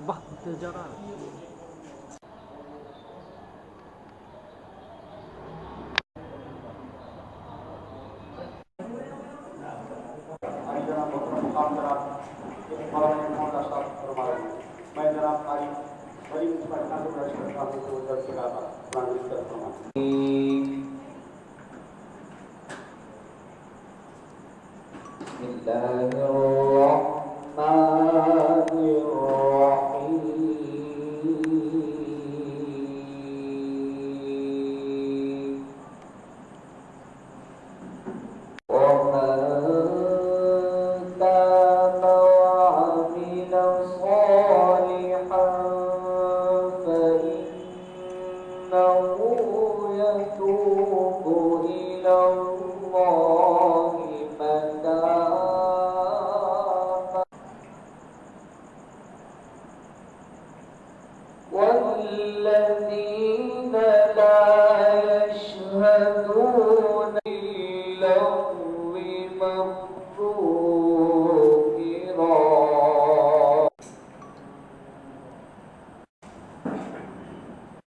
ابا تجارة والذين لا يشهدون اللغو مروا كراما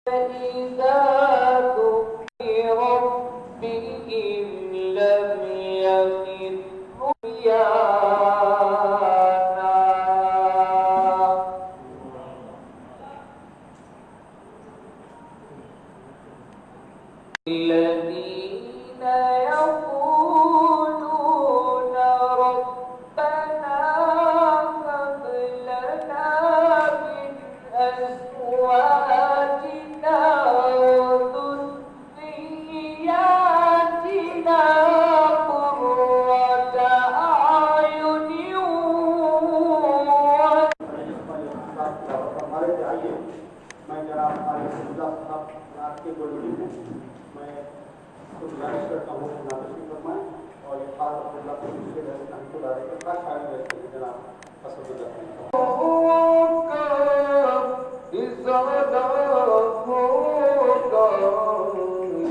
فإذا ذكر ربهم لم يخروا عريانا الذين يقولون ربنا هب لنا من أزواجنا وذرياتنا قرة أعين میں جناب عارف اللہ صاحب رات کے بولنے ہوں میں گزارش کرتا ہوں کہ ناظرین فرمائیں اور یہ خاص اللہ کو دوسرے رہتے ہیں کو دارے کے خاص شاعر رہتے ہیں جناب پسند کرتے ہیں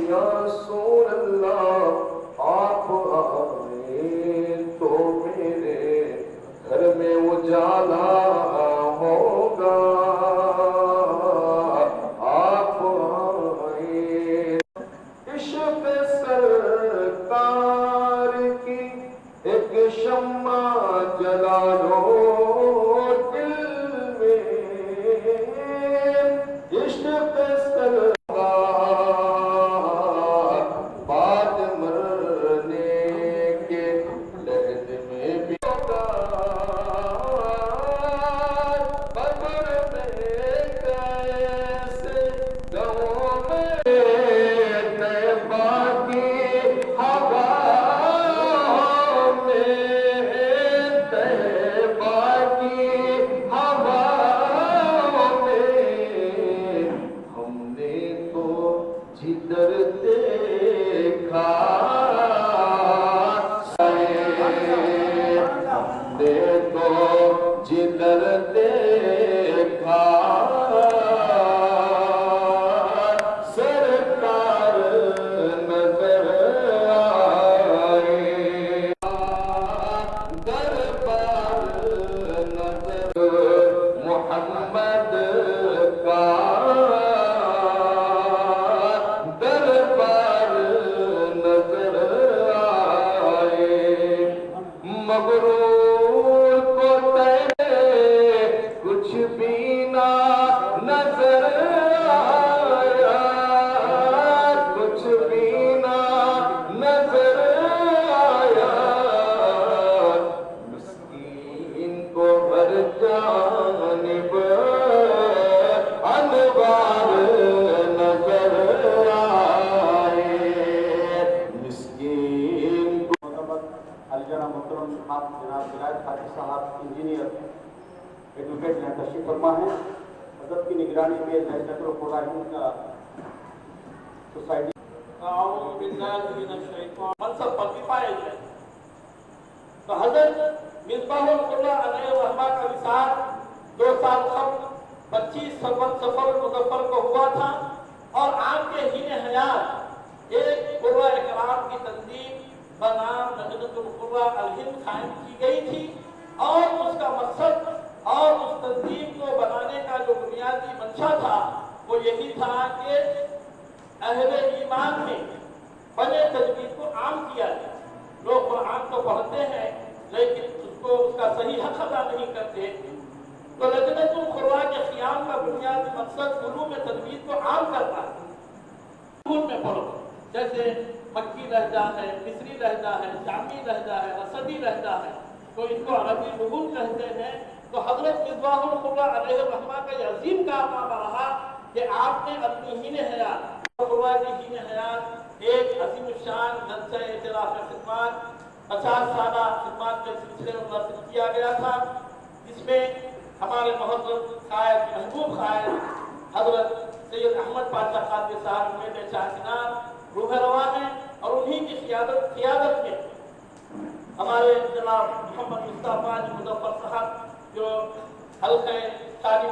یا رسول اللہ آپ آئے تو میرے گھر میں اجالا ہوگا آپ آئے عشق سرکار کی ایک شمع جلا لو دل میں عشق سرکار بعد مرنے کے لحد میں بھی ہوگا قبر میں کیسے گہوں میں طیبہ کی ہوا میں طیبہ کی ہوا میں ہم نے تو جدھر دیکھا ہم نے تو جدھر دیکھا سرکار نظر آئے دربار نظر محمد کا دربار نظر آئے مغرور کو کچھ بھی نہ نظر آیا کچھ بھی نہ نظر آیا مسکین کو ہر جانب انوار نظر آئے مسکین کو الجناب محترم صاحب جناب ولایت قاری صاحب انجینئر ایڈوکیٹ ہیں تشریف فرما ہیں حضرت کی نگرانی میں لہجت القرآن کا سوسائٹی اعوذ باللہ من الشیطان منصب پر بھی پائے جائے تو حضرت مصباح القرآن علیہ الرحمہ کا وصال 2 سال قبل 25 سفر مظفر کو ہوا تھا اور آپ کے حین حیات ایک قرہ اکرام کی تنظیم بنام لجنۃ القرہ الہند قائم کی گئی تھی اور اس کا مقصد اور اس تنظیم کو بنانے وہ یہی تھا کہ اہل ایمان میں فن تجوید کو عام کیا جائے. لوگ قرآن کو پڑھتے ہیں لیکن اس کا صحیح حق ادا نہیں کرتے. تو لجنۃ القراء کے قیام کا بنیادی مقصد علوم تجوید کو عام کرنا ہے. اردو میں پڑھو، جیسے مکی لہجہ ہے، مصری لہجہ ہے، شامی لہجہ ہے، رسدی لہجہ ہے، تو ان کو عربی لغت کہتے ہیں. تو حضرت مصباح القراء علیہ الرحمہ کا یہ عظیم کارنامہ رہا کہ آپ نے اپنی ہین حیات القراء کی ہین حیات ایک عظیم الشان جلسہ اعتراف خدمات 50 سالہ خدمات کے سلسلے میں منعقد کیا گیا تھا، جس میں ہمارے محترم قائد محبوب قائد حضرت سید احمد پاشا قادری صاحب میرے شاہنام روح رواں ہیں، اور انہی کی قیادت میں ہمارے جناب محمد مصطفیٰ مظفر صاحب جو حلقہ شالی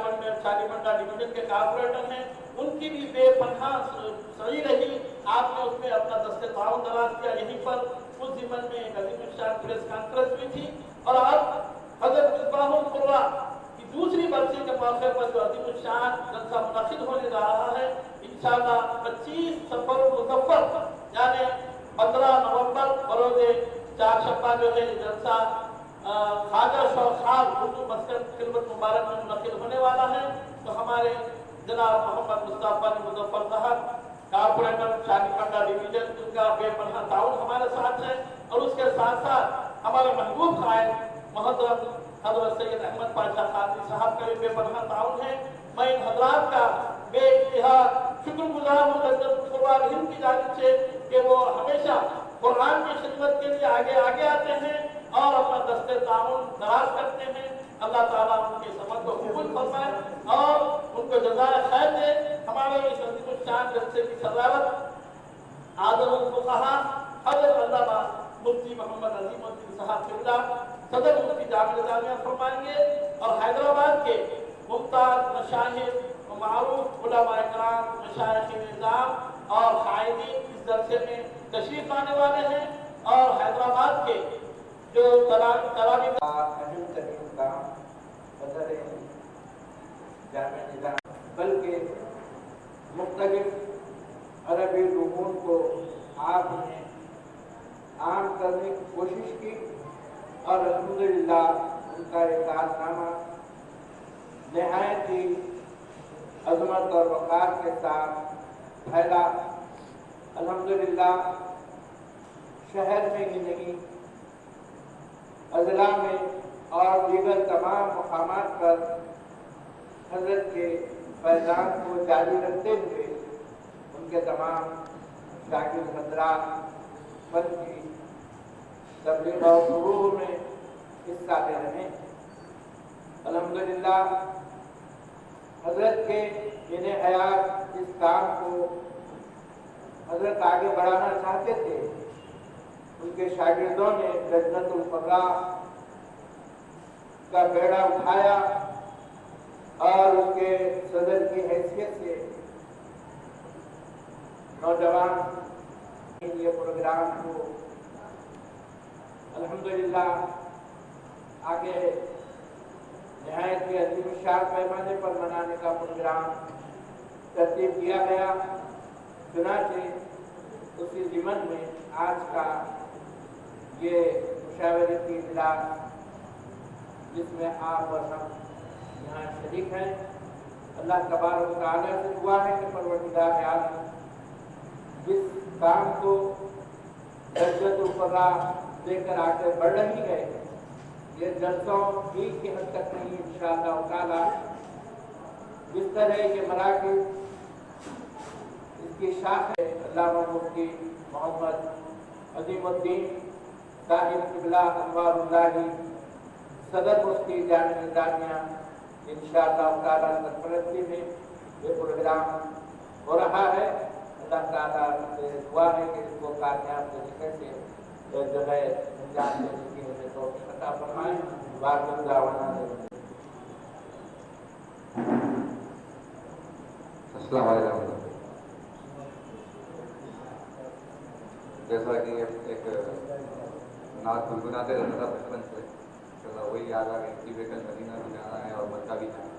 منڈا ڈویژن کے کارپوریٹر ہیں، ان کی بھی بے پناہ صحیح رہی. آپ نے اس میں اپنا دست تعاون دراز کیا. یہیں پر اس ضمن میں ایک عظیم الشان پریس کانفرنس ہوئی تھی، اور اب حضرت مصباح القراء کی دوسری برسی کے موقع پر جو عظیم الشان جلسہ منعقد ہونے جا رہا ہے، انشاءاللہ 25 سفر مظفر یعنی 15 نومبر بروز چہارشنبہ جو ہے جلسہ خواجہ شوقار اردو مسکن خلوت مبارک میں منعقد ہونے والا ہے. تو ہمارے جناب محمد مصطفیٰ مظفر صاحب کارپوریٹر شالی منڈا ڈویژن، ان کا بے پناہ تعاون ہمارے ساتھ ہے، اور اس کے ساتھ ساتھ ہمارے محبوب قائد محترم حضرت سید احمد پاشا قادری صاحب کا بھی بے پناہ تعاون ہے. میں ان حضرات کا بے انتہا شکر گزار ہوں لجنۃ القراء ہند کی جانب سے کہ وہ ہمیشہ قرآن کی خدمت کے لیے آگے آتے ہیں اور اپنا دست تعاون دراز کرتے ہیں. اللہ تعالیٰ ان کے سفر کو قبول فرمائے اور ان کو جزائے خیر دے. ہمارے اس عظیم الشان جلسے کی صدارت اعظم الفقہاء حضرت علامہ مفتی محمد عظیم الدین صاحب قبلہ صدر مفتی جامع نظامیہ فرمائیں گے، اور حیدرآباد کے ممتاز مشاہد و معروف علماء اکرام، مشائخ نظام اور قائدین اس جلسے میں تشریف لانے والے ہیں. اور حیدرآباد کے جو تراویح اہم ترین کام صدر جامع نظام بلکہ مختلف عربی علوم کو آپ نے عام کرنے کی کوشش کی، اور الحمدللہ ان کا یہ کارنامہ نہایت ہی عظمت اور وقار کے ساتھ پھیلا. الحمدللہ شہر میں ہی نہیں، اضلاع میں اور دیگر تمام مقامات پر حضرت کے فیضان کو جاری رکھتے ہوئے ان کے تمام شاگرد حضرات فن کی تبلیغ اور فروغ میں حصہ لے رہے ہیں. الحمدللہ حضرت کے انہیں حیات اس کام کو حضرت آگے بڑھانا چاہتے تھے. ان کے شاگردوں نے لجنۃ القراء کا بیڑا اٹھایا اور اس کے صدر کی حیثیت سے نوجوان یہ پروگرام کو الحمدللہ آگے نہایت ہی عظیم الشان پیمانے پر منانے کا پروگرام ترتیب کیا گیا. چنانچہ اسی ضمن میں آج کا یہ مشاورتی اجلاس جس میں آپ اور ہم یہاں شریک ہیں، اللہ تبارک و تعالیٰ سے دعا ہے کہ پروردگار عالم جس کام کو لجنۃ القراء لے کر آگے بڑھ رہی ہے، یہ جلسوں ایک کی حد تک نہیں، انشاءاللہ تعالیٰ جس طرح یہ مراکز اس کی شاخ ہے. علامہ مفتی محمد عظیم الدین صاحب قبلہ انوار اللہ صدر مفتی جامع نظامیہ انشاءاللہ تعالیٰ سرپرستی میں یہ پروگرام ہو رہا ہے. اللہ تعالیٰ سے دعا ہے کہ اس کو کامیاب طریقے سے جو ہے انجام دینے کی ہمیں توفیق عطا فرمائے. واقعی دعوانا السلام علیکم. جیسا کہ ایک نعت گنگناتے رہتا تھا بچپن سے، وہی یاد آ گئی کہ مدینہ بھی جانا ہے اور مکہ بھی جانا ہے.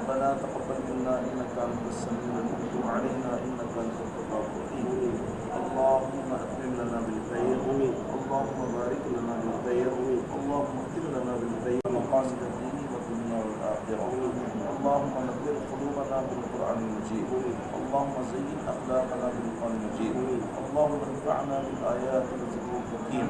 ربنا تقبل منا انك انت السميع العليم وتب علينا انك انت التواب الرحيم اللهم اتمم لنا بالخير اللهم بارك لنا بالخير اللهم اختم لنا بالخير مقاصد الدين والدنيا والاخره اللهم نبر قلوبنا بالقران المجيد اللهم زين اخلاقنا بالقران المجيد اللهم انفعنا بالايات والذكر الحكيم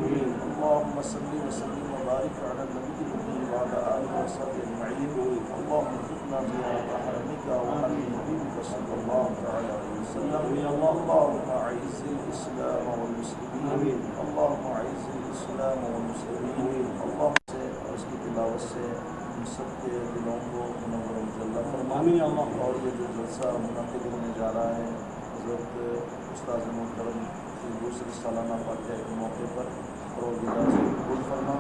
اللهم صل وسلم وبارك على النبي الامي وعلى اله وصحبه اجمعين اللهم ارزقنا زيارة حرمك وحرم حبيبك صلى الله تعالى عليه وسلم اللهم اعز الاسلام والمسلمين اللهم اعز الاسلام والمسلمين اللهم سے اور اس کی تلاوت سے ہم سب کے دلوں کو منور و مجلہ فرمائے اور یہ جو جلسہ منعقد ہونے جا رہا ہے حضرت استاذ محترم کی دوسری سالانہ فاتحہ کے موقع پر پروردگار سے قبول فرما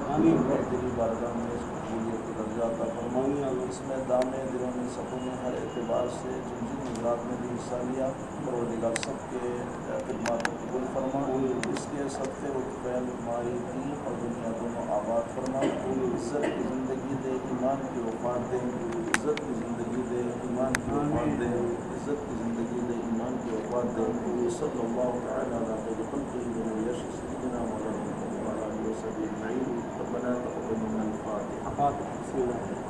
اور تیری بارگاہ میں اس قبولیت کے درجہ عطا فرما اس میں دامے دلوں میں سبوں میں ہر اعتبار سے جن جن حضرات نے بھی حصہ لیا پروردگار سب کے خدمات کو قبول فرما اس کے صدقے و فعل ہماری دین اور دنیا دونوں آباد فرما عزت کی زندگی دے ایمان کی وفات دے عزت کی زندگی دے ایمان کی وفات دے عزت کی زندگی دے ایمان کی وفات دے صلی اللہ تعالی علی خیر خلقہ و یشفع سیدنا مولانا محمد وعلی آلہ وصحبہ اجمعین ربنا تقبل منا الفاتحہ.